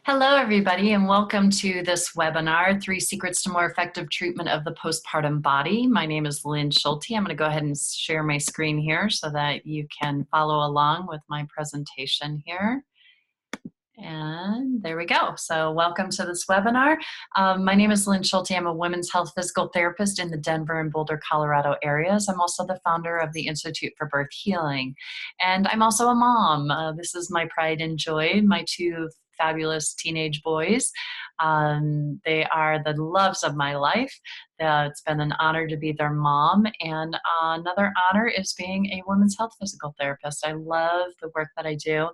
Hello, everybody, and welcome to this webinar, Three Secrets to More Effective Treatment of the Postpartum Body. My name is Lynn Schulte. I'm going to go ahead and share my screen here so that you can follow along with my presentation here. And there we go. So welcome to this webinar. My name is Lynn Schulte. I'm a women's health physical therapist in the Denver and Boulder, Colorado areas. I'm also the founder of the Institute for Birth Healing. And I'm also a mom. This is my pride and joy, my two fabulous teenage boys. They are the loves of my life. It's been an honor to be their mom, and another honor is being a women's health physical therapist. I love the work that I do,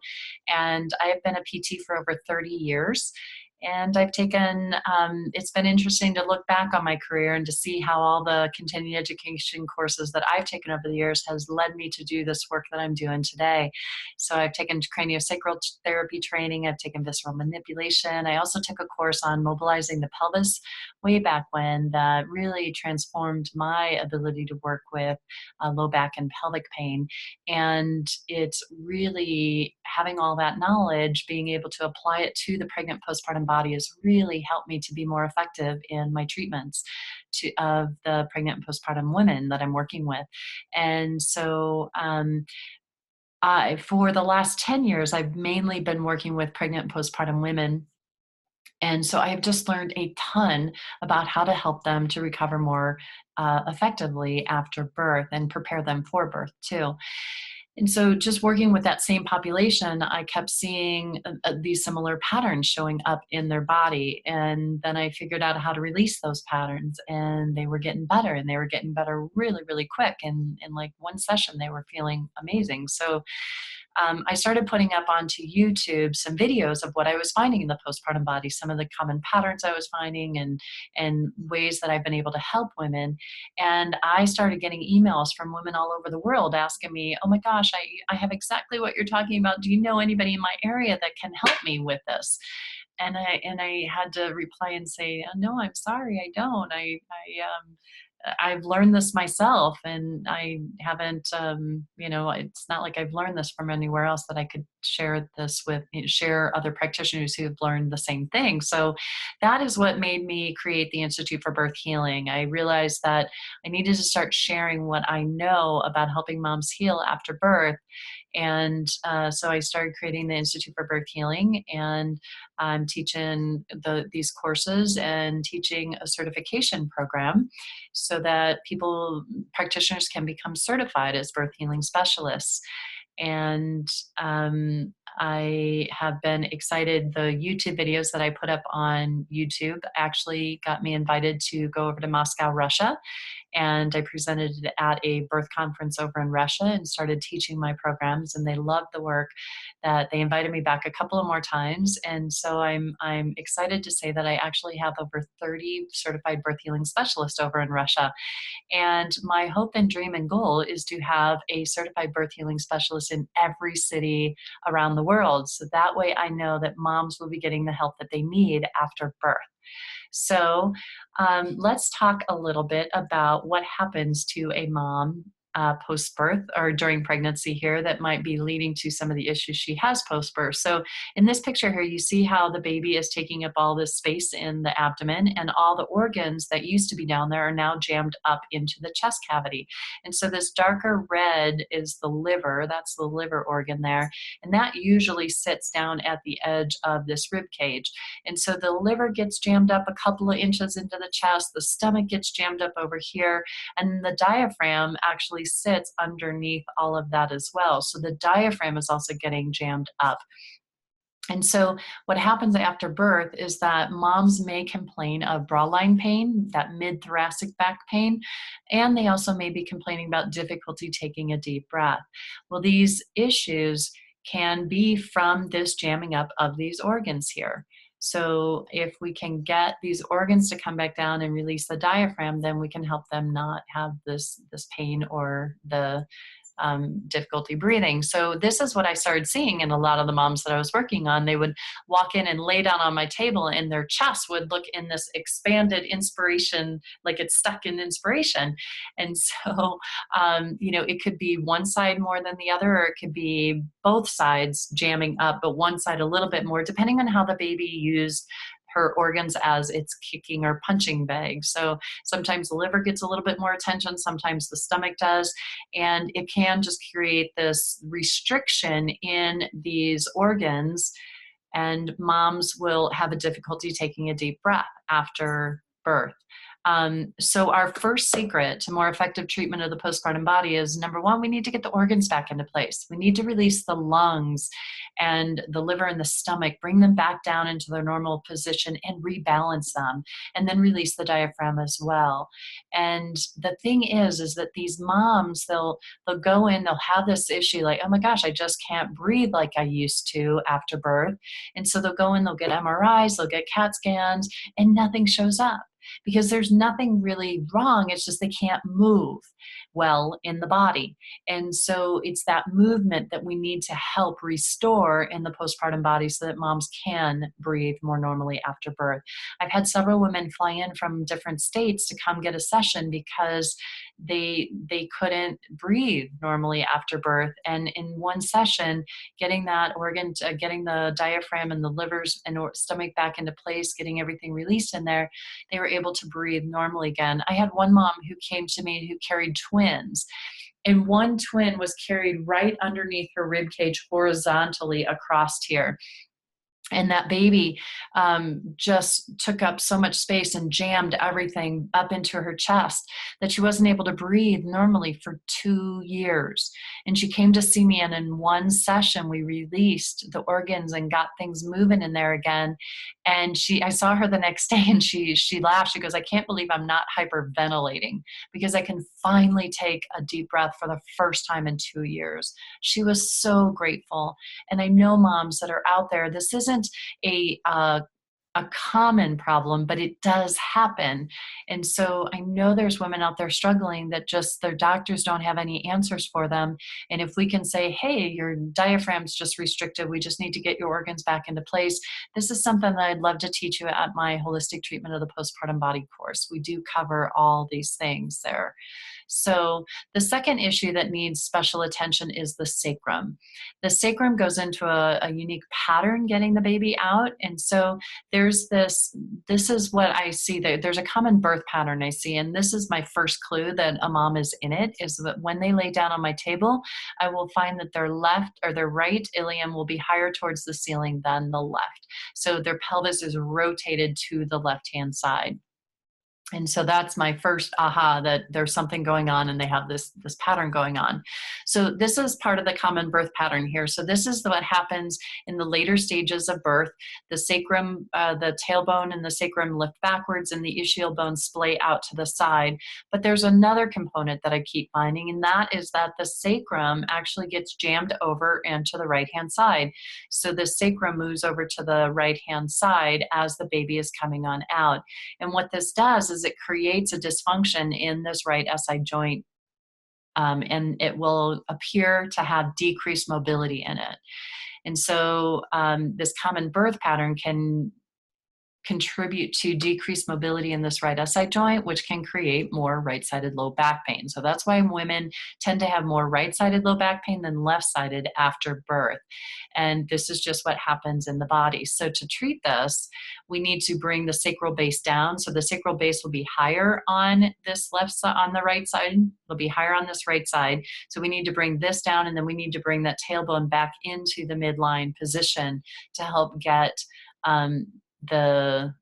and I have been a PT for over 30 years. And I've taken, it's been interesting to look back on my career and to see how all the continuing education courses that I've taken over the years has led me to do this work that I'm doing today. So I've taken craniosacral therapy training, I've taken visceral manipulation. I also took a course on mobilizing the pelvis way back when that really transformed my ability to work with low back and pelvic pain. And it's really having all that knowledge, being able to apply it to the pregnant postpartum body has really helped me to be more effective in my treatments of the pregnant and postpartum women that I'm working with. And so for the last 10 years, I've mainly been working with pregnant and postpartum women. And so I have just learned a ton about how to help them to recover more effectively after birth and prepare them for birth too. And so just working with that same population, I kept seeing these similar patterns showing up in their body. And then I figured out how to release those patterns, and they were getting better, and they were getting better really, really quick. And in like one session, they were feeling amazing. So I started putting up onto YouTube some videos of what I was finding in the postpartum body, some of the common patterns I was finding, and ways that I've been able to help women. And I started getting emails from women all over the world asking me, oh my gosh, I have exactly what you're talking about. Do you know anybody in my area that can help me with this? And I had to reply and say, no, I'm sorry, I don't. I've learned this myself, and I haven't, it's not like I've learned this from anywhere else that I could share this with, share other practitioners who have learned the same thing. So that is what made me create the Institute for Birth Healing. I realized that I needed to start sharing what I know about helping moms heal after birth. And so I started creating the Institute for Birth Healing, and I'm teaching these courses and teaching a certification program so that practitioners can become certified as birth healing specialists. And I have been excited. The YouTube videos that I put up on YouTube actually got me invited to go over to Moscow, Russia. And I presented at a birth conference over in Russia and started teaching my programs, and they loved the work. That they invited me back a couple of more times. And so I'm excited to say that I actually have over 30 certified birth healing specialists over in Russia. And my hope and dream and goal is to have a certified birth healing specialist in every city around the world. So that way I know that moms will be getting the help that they need after birth. So let's talk a little bit about what happens to a mom post-birth or during pregnancy here that might be leading to some of the issues she has post-birth. So in this picture here, you see how the baby is taking up all this space in the abdomen, and all the organs that used to be down there are now jammed up into the chest cavity. And so this darker red is the liver. That's the liver organ there. And that usually sits down at the edge of this rib cage. And so the liver gets jammed up a couple of inches into the chest, the stomach gets jammed up over here, and the diaphragm actually sits underneath all of that as well. So the diaphragm is also getting jammed up. And so what happens after birth is that moms may complain of bra line pain, that mid-thoracic back pain, and they also may be complaining about difficulty taking a deep breath. Well, these issues can be from this jamming up of these organs here. So if we can get these organs to come back down and release the diaphragm, then we can help them not have this pain or the difficulty breathing. So this is what I started seeing in a lot of the moms that I was working on. They would walk in and lay down on my table, and their chest would look in this expanded inspiration, like it's stuck in inspiration. And so, it could be one side more than the other, or it could be both sides jamming up, but one side a little bit more, depending on how the baby used her organs as its kicking or punching bag. So sometimes the liver gets a little bit more attention, sometimes the stomach does, and it can just create this restriction in these organs, and moms will have a difficulty taking a deep breath after birth. So our first secret to more effective treatment of the postpartum body is, number one, we need to get the organs back into place. We need to release the lungs and the liver and the stomach, bring them back down into their normal position and rebalance them, and then release the diaphragm as well. And the thing is that these moms, they'll go in, they'll have this issue like, oh my gosh, I just can't breathe like I used to after birth. And so they'll go in, they'll get MRIs, they'll get CAT scans, and nothing shows up, because there's nothing really wrong. It's just they can't move well in the body. And so it's that movement that we need to help restore in the postpartum body so that moms can breathe more normally after birth. I've had several women fly in from different states to come get a session because they couldn't breathe normally after birth. And in one session, getting that organ, getting the diaphragm and the livers and stomach back into place, getting everything released in there, they were able to breathe normally again. I had one mom who came to me who carried twins, and one twin was carried right underneath her rib cage horizontally across here. And that baby just took up so much space and jammed everything up into her chest that she wasn't able to breathe normally for 2 years. And she came to see me, and in one session, we released the organs and got things moving in there again. And I saw her the next day, and she laughed. She goes, I can't believe I'm not hyperventilating, because I can finally take a deep breath for the first time in 2 years. She was so grateful. And I know moms that are out there, this isn't a common problem, but it does happen. And so I know there's women out there struggling that just their doctors don't have any answers for them. And if we can say, hey, your diaphragm's just restricted, we just need to get your organs back into place. This is something that I'd love to teach you at my holistic treatment of the postpartum body course. We do cover all these things there. So the second issue that needs special attention is the sacrum. The sacrum goes into a unique pattern getting the baby out. And so this is what I see. There's a common birth pattern I see. And this is my first clue that a mom is in it, is that when they lay down on my table, I will find that their left or their right ilium will be higher towards the ceiling than the left. So their pelvis is rotated to the left-hand side. And so that's my first aha, that there's something going on and they have this pattern going on. So this is part of the common birth pattern here. So this is what happens in the later stages of birth. The sacrum, the tailbone and the sacrum lift backwards, and the ischial bone splay out to the side. But there's another component that I keep finding, and that is that the sacrum actually gets jammed over and to the right-hand side. So the sacrum moves over to the right-hand side as the baby is coming on out. And what this does is it creates a dysfunction in this right SI joint, and it will appear to have decreased mobility in it. And so this common birth pattern can contribute to decreased mobility in this right SI joint, which can create more right-sided low back pain. So that's why women tend to have more right-sided low back pain than left-sided after birth. And this is just what happens in the body. So to treat this, we need to bring the sacral base down. So the sacral base will be higher on this left side, on the right side. It'll be higher on this right side. So we need to bring this down, and then we need to bring that tailbone back into the midline position to help get the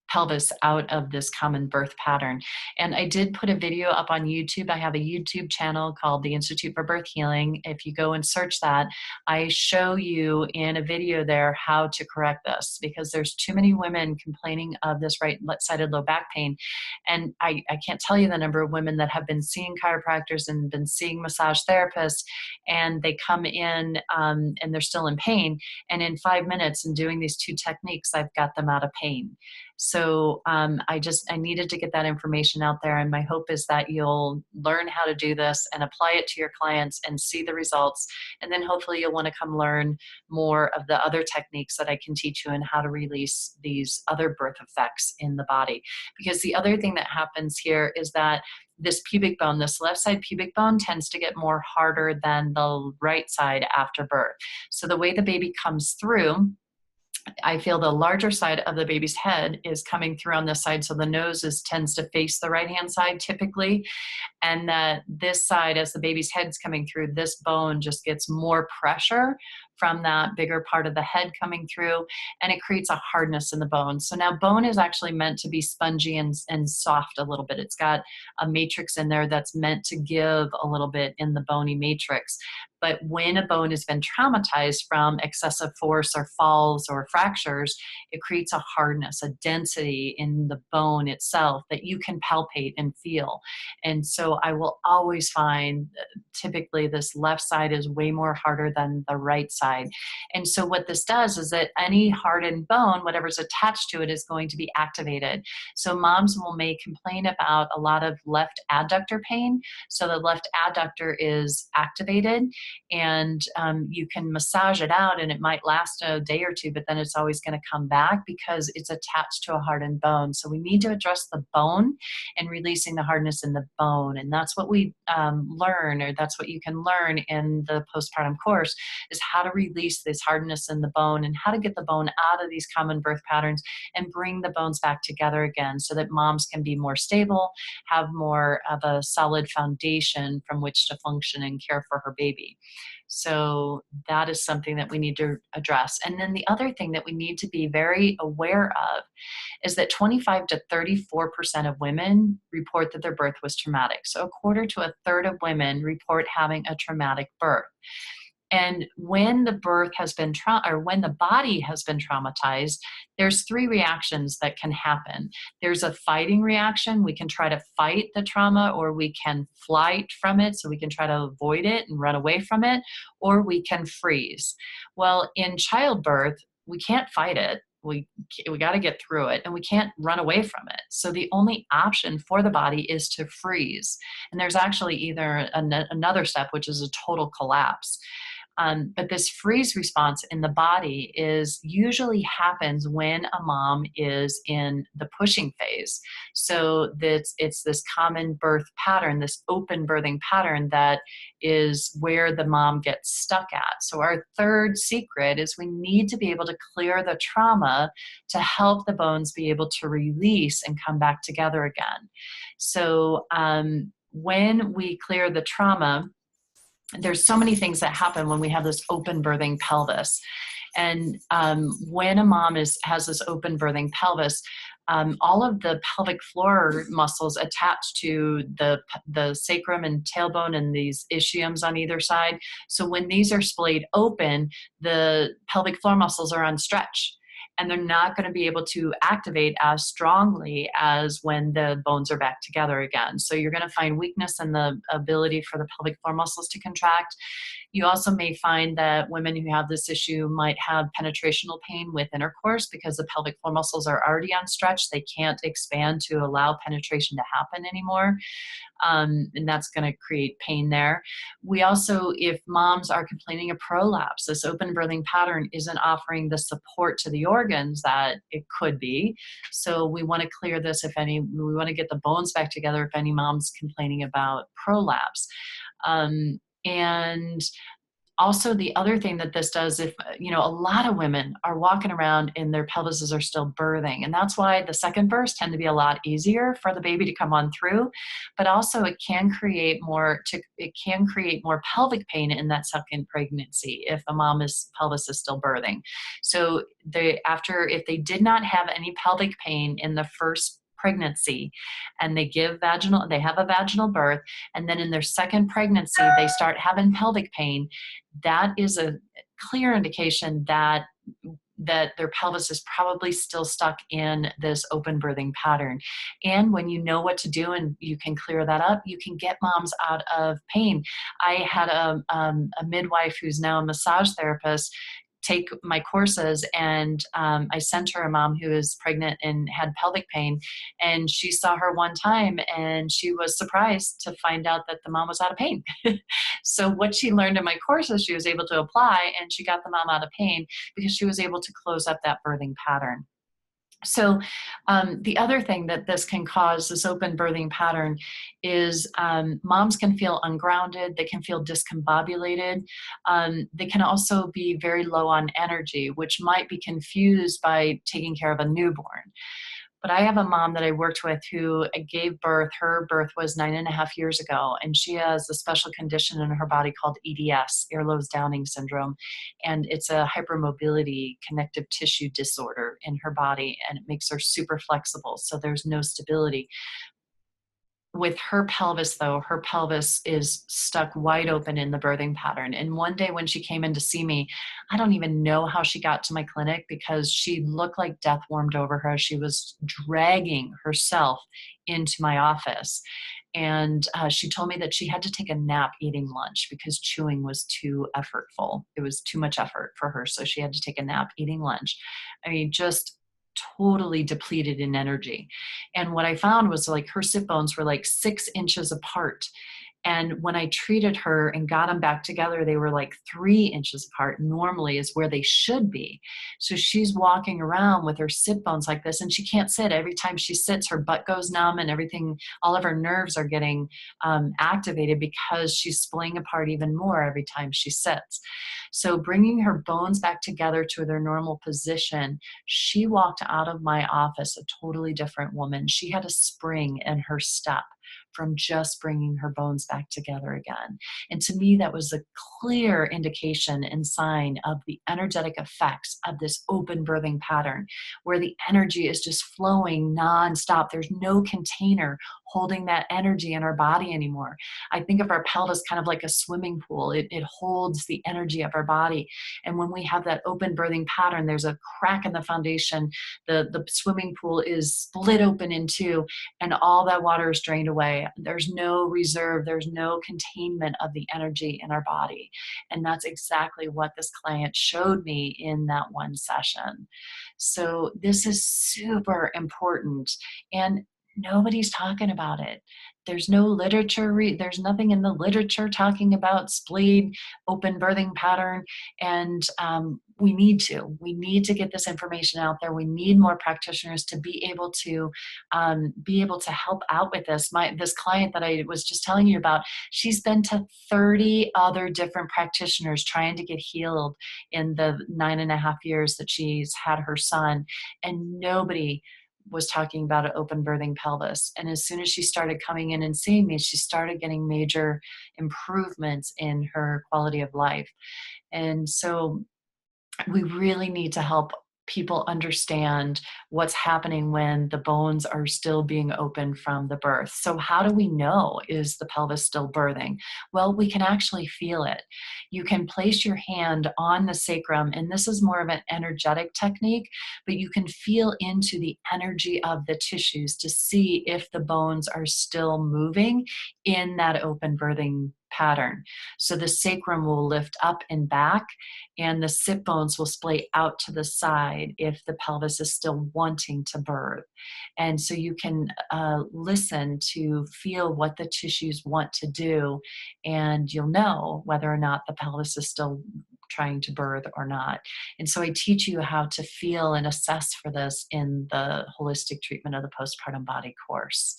pelvis out of this common birth pattern. And I did put a video up on YouTube. I have a YouTube channel called the Institute for Birth Healing. If you go and search that, I show you in a video there how to correct this, because there's too many women complaining of this right-sided low back pain. And I can't tell you the number of women that have been seeing chiropractors and been seeing massage therapists, and they come in and they're still in pain. And in 5 minutes and doing these two techniques, I've got them out of pain. So I needed to get that information out there. And my hope is that you'll learn how to do this and apply it to your clients and see the results. And then hopefully you'll want to come learn more of the other techniques that I can teach you and how to release these other birth effects in the body. Because the other thing that happens here is that this pubic bone, this left side pubic bone, tends to get more harder than the right side after birth. So the way the baby comes through, I feel the larger side of the baby's head is coming through on this side. So the nose tends to face the right-hand side typically. And that this side, as the baby's head's coming through, this bone just gets more pressure from that bigger part of the head coming through, and it creates a hardness in the bone. So now bone is actually meant to be spongy and soft a little bit. It's got a matrix in there that's meant to give a little bit in the bony matrix. But when a bone has been traumatized from excessive force or falls or fractures, it creates a hardness, a density in the bone itself that you can palpate and feel. And so I will always find typically this left side is way more harder than the right side. And so what this does is that any hardened bone, whatever's attached to it, is going to be activated. So moms may complain about a lot of left adductor pain. So the left adductor is activated, and you can massage it out and it might last a day or two, but then it's always going to come back because it's attached to a hardened bone. So we need to address the bone and releasing the hardness in the bone. And that's what we learn, or that's what you can learn in the postpartum course, is how to release this hardness in the bone and how to get the bone out of these common birth patterns and bring the bones back together again so that moms can be more stable, have more of a solid foundation from which to function and care for her baby. So that is something that we need to address. And then the other thing that we need to be very aware of is that 25 to 34% of women report that their birth was traumatic. So a quarter to a third of women report having a traumatic birth. And when the birth has been when the body has been traumatized, there's three reactions that can happen. There's a fighting reaction. We can try to fight the trauma, or we can flight from it. So we can try to avoid it and run away from it, or we can freeze. Well, in childbirth, we can't fight it. We got to get through it, and we can't run away from it. So the only option for the body is to freeze. And there's actually either another step, which is a total collapse. But this freeze response in the body usually happens when a mom is in the pushing phase. So it's this common birth pattern, this open birthing pattern, that is where the mom gets stuck at. So our third secret is we need to be able to clear the trauma to help the bones be able to release and come back together again. So when we clear the trauma, there's so many things that happen when we have this open birthing pelvis. And when a mom has this open birthing pelvis, all of the pelvic floor muscles attached to the sacrum and tailbone and these ischiums on either side. So when these are splayed open, the pelvic floor muscles are on stretch, and they're not going to be able to activate as strongly as when the bones are back together again. So you're going to find weakness in the ability for the pelvic floor muscles to contract. You also may find that women who have this issue might have penetrational pain with intercourse because the pelvic floor muscles are already on stretch. They can't expand to allow penetration to happen anymore. And that's going to create pain there. We also, if moms are complaining of prolapse, this open birthing pattern isn't offering the support to the organs that it could be. So we want to clear this we want to get the bones back together if any mom's complaining about prolapse. And also, the other thing that this does, if a lot of women are walking around and their pelvises are still birthing, and that's why the second births tend to be a lot easier for the baby to come on through. But also, it can create more pelvic pain in that second pregnancy if a mom's pelvis is still birthing. So if they did not have any pelvic pain in the first pregnancy, and they have a vaginal birth, and then in their second pregnancy they start having pelvic pain, that is a clear indication that their pelvis is probably still stuck in this open birthing pattern. And when you know what to do and you can clear that up, you can get moms out of pain. I had a midwife who's now a massage therapist take my courses, and I sent her a mom who was pregnant and had pelvic pain, and she saw her one time and she was surprised to find out that the mom was out of pain. So what she learned in my courses, she was able to apply, and she got the mom out of pain because she was able to close up that birthing pattern. So the other thing that this can cause, this open birthing pattern, is moms can feel ungrounded, they can feel discombobulated, they can also be very low on energy, which might be confused by taking care of a newborn. But I have a mom that I worked with who gave birth. Her birth was 9.5 years ago, and she has a special condition in her body called EDS, Ehlers-Danlos syndrome, and it's a hypermobility connective tissue disorder in her body, and it makes her super flexible, so there's no stability. With her pelvis, though, her pelvis is stuck wide open in the birthing pattern. And one day when she came in to see me, I don't even know how she got to my clinic because she looked like death warmed over her. She was dragging herself into my office. And she told me that she had to take a nap eating lunch because chewing was too effortful. It was too much effort for her. So she had to take a nap eating lunch. I mean, just totally depleted in energy. And what I found was like her sit bones were like 6 inches apart. And when I treated her and got them back together, they were like 3 inches apart. Normally is where they should be. So she's walking around with her sit bones like this, and she can't sit. Every time she sits, her butt goes numb, and everything, all of her nerves are getting activated because she's splaying apart even more every time she sits. So bringing her bones back together to their normal position, she walked out of my office a totally different woman. She had a spring in her step from just bringing her bones back together again. And to me, that was a clear indication and sign of the energetic effects of this open birthing pattern, where the energy is just flowing nonstop. There's no container holding that energy in our body anymore. I think of our pelvis kind of like a swimming pool. It holds the energy of our body. And when we have that open birthing pattern, there's a crack in the foundation. The swimming pool is split open in two, and all that water is drained away. There's no reserve, there's no containment of the energy in our body. And that's exactly what this client showed me in that one session. So this is super important, and nobody's talking about it. There's no literature, there's nothing in the literature talking about splayed open birthing pattern. And we need to get this information out there. We need more practitioners to be able to help out with this. This client that I was just telling you about, she's been to 30 other different practitioners trying to get healed in the 9.5 years that she's had her son, and nobody was talking about an open birthing pelvis. And as soon as she started coming in and seeing me, she started getting major improvements in her quality of life. And so we really need to help people understand what's happening when the bones are still being opened from the birth. So how do we know, is the pelvis still birthing? Well, we can actually feel it. You can place your hand on the sacrum, and this is more of an energetic technique, but you can feel into the energy of the tissues to see if the bones are still moving in that open birthing pattern. So the sacrum will lift up and back, and the sit bones will splay out to the side if the pelvis is still wanting to birth. And so you can listen to feel what the tissues want to do, and you'll know whether or not the pelvis is still trying to birth or not. And so I teach you how to feel and assess for this in the holistic treatment of the postpartum body course.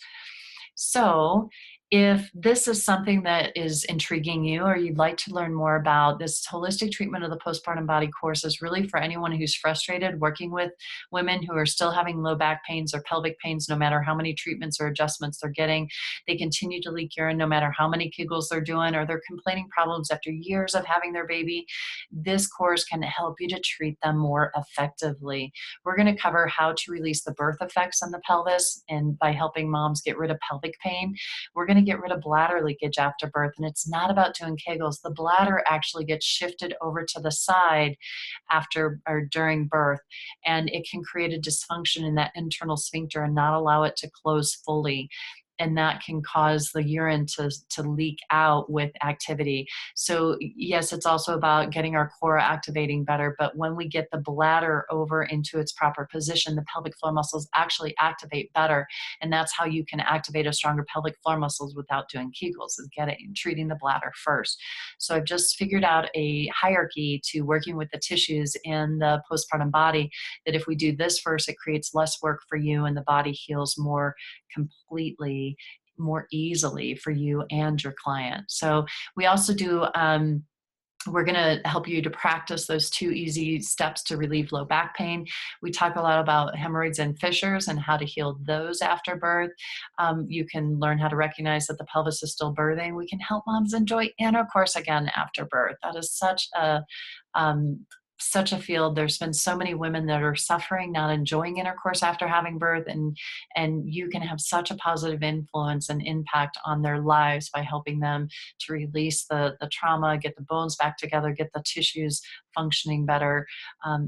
So if this is something that is intriguing you, or you'd like to learn more about, this holistic treatment of the postpartum body course is really for anyone who's frustrated working with women who are still having low back pains or pelvic pains, no matter how many treatments or adjustments they're getting. They continue to leak urine no matter how many Kegels they're doing, or they're complaining problems after years of having their baby. This course can help you to treat them more effectively. We're going to cover how to release the birth effects on the pelvis, and by helping moms get rid of pelvic pain, we're going to get rid of bladder leakage after birth. And it's not about doing Kegels. The bladder actually gets shifted over to the side after or during birth, and it can create a dysfunction in that internal sphincter and not allow it to close fully. and that can cause the urine to leak out with activity. So yes, it's also about getting our core activating better, but when we get the bladder over into its proper position, the pelvic floor muscles actually activate better, and that's how you can activate a stronger pelvic floor muscles without doing Kegels, is treating the bladder first. So I've just figured out a hierarchy to working with the tissues in the postpartum body, that if we do this first, it creates less work for you and the body heals more completely, more easily for you and your client. So we also do we're going to help you to practice those 2 easy steps to relieve low back pain. We talk a lot about hemorrhoids and fissures and how to heal those after birth. You can learn how to recognize that the pelvis is still birthing. We can help moms enjoy intercourse again after birth. That is um, such a field. There's been so many women that are suffering, not enjoying intercourse after having birth, and you can have such a positive influence and impact on their lives by helping them to release the trauma, get the bones back together, get the tissues functioning better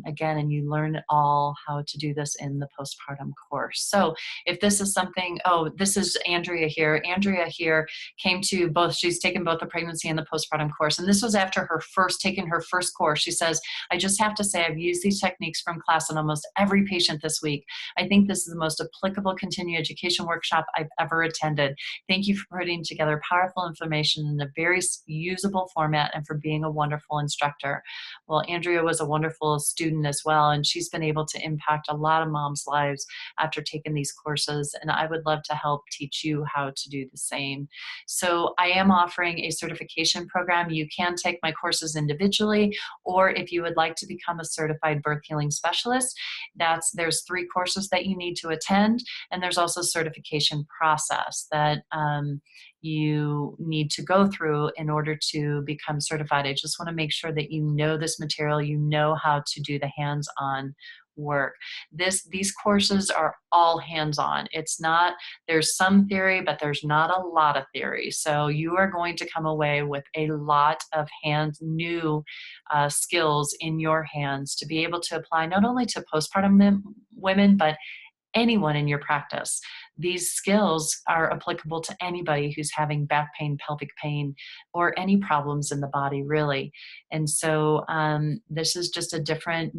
again. And you learn all how to do this in the postpartum course. So if this is something, oh, this is Andrea here. Andrea here came to both, she's taken both the pregnancy and the postpartum course. And this was after taking her first course. She says, I just have to say I've used these techniques from class on almost every patient this week. I think this is the most applicable continuing education workshop I've ever attended. Thank you for putting together powerful information in a very usable format and for being a wonderful instructor. Well, Andrea was a wonderful student as well, and she's been able to impact a lot of moms' lives after taking these courses, and I would love to help teach you how to do the same. So I am offering a certification program. You can take my courses individually, or if you would like to become a certified birth healing specialist, there's 3 courses that you need to attend, and there's also a certification process that you need to go through in order to become certified. I just want to make sure that you know this material, you know how to do the hands-on work. These courses are all hands-on. It's not, there's some theory, but there's not a lot of theory. So you are going to come away with a lot of new skills in your hands to be able to apply not only to postpartum women, but anyone in your practice. These skills are applicable to anybody who's having back pain, pelvic pain, or any problems in the body, really. And so this is just a different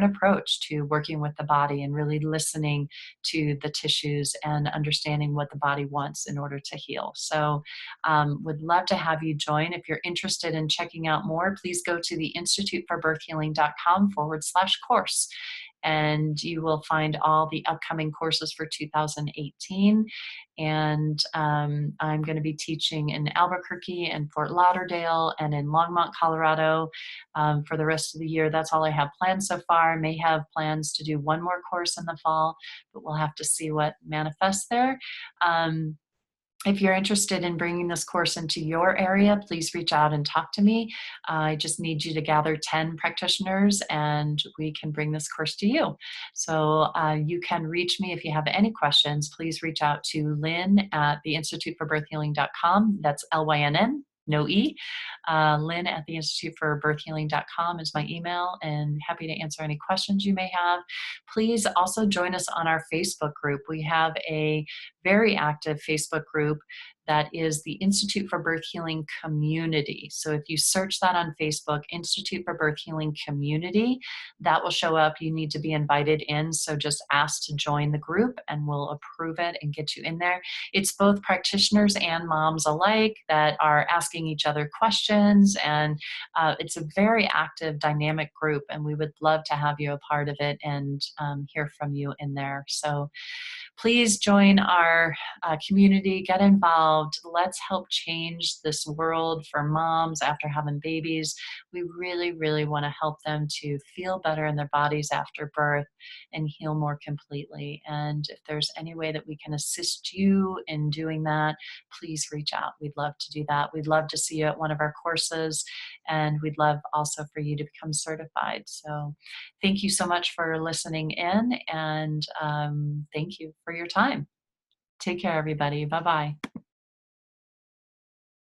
approach to working with the body and really listening to the tissues and understanding what the body wants in order to heal. So would love to have you join. If you're interested in checking out more, please go to the instituteforbirthhealing.com/course. And you will find all the upcoming courses for 2018. And I'm going to be teaching in Albuquerque and Fort Lauderdale and in Longmont, Colorado for the rest of the year. That's all I have planned so far. I may have plans to do one more course in the fall, but we'll have to see what manifests there. If you're interested in bringing this course into your area, please reach out and talk to me. I just need you to gather 10 practitioners and we can bring this course to you. So you can reach me if you have any questions. Please reach out to Lynn at theinstituteforbirthhealing.com. That's Lynn, no E. Lynn at theinstituteforbirthhealing.com is my email, and happy to answer any questions you may have. Please also join us on our Facebook group. We have a very active Facebook group that is the Institute for Birth Healing Community. So if you search that on Facebook, Institute for Birth Healing Community, that will show up. You need to be invited in, so just ask to join the group and we'll approve it and get you in there. It's both practitioners and moms alike that are asking each other questions, and it's a very active, dynamic group, and we would love to have you a part of it and hear from you in there. So please join our community, get involved. Let's help change this world for moms after having babies. We really, really want to help them to feel better in their bodies after birth and heal more completely. And if there's any way that we can assist you in doing that, please reach out. We'd love to do that. We'd love to see you at one of our courses, and we'd love also for you to become certified. So thank you so much for listening in, and thank you for your time. Take care, everybody. Bye-bye.